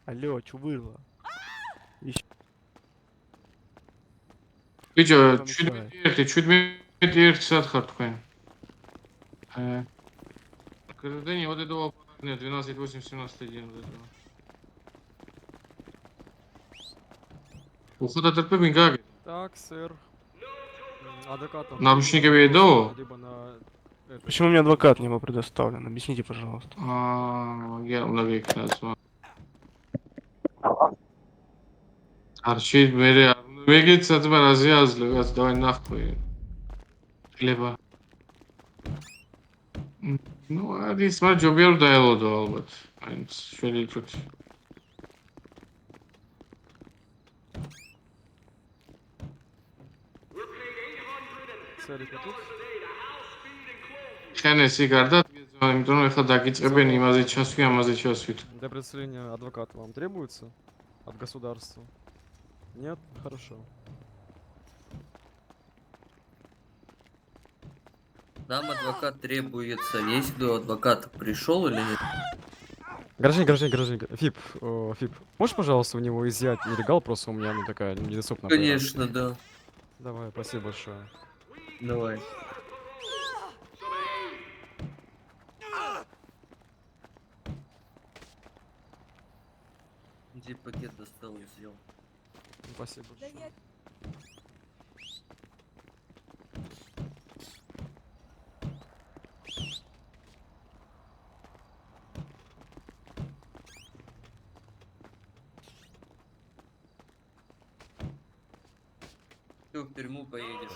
Алло, что было? ბიჭო, Помешай. 17 საათ ხარ თქვენ. Каждый день вот этого нет, 12-8, 17 день вот этого. Ухода терпи как? Так, сэр. Адвокатом Наручники требуется веду. просто либо на... это, Почему мне адвокат не был предоставлен? Объясните, пожалуйста. Я много назвал. Арчи, мере, вегеца тебя развязли, давай нахуй. Хлеба. Ну, არის მაგრამ ჯობია რომ დაელოდო ალბათ. აი, შეიძლება. Сэрик, вы тут? ხენესი გარდა გეძმა, იმიტომ რომ ეხლა დაგიწყებენ იმაზე ჩასვი, ამაზე ჩასვით. Для представления адвоката вам требуется? От государства? Нет? Хорошо. Нам адвокат требуется. Есть кто адвокат пришел или нет? Гражданин, Фип, можешь, пожалуйста, у него изъять нелегал, просто у меня, ну, такая недоступная. Конечно, да. Давай, спасибо большое. Давай. Где пакет достал и взял? Спасибо большое. Ты в тюрьму поедешь.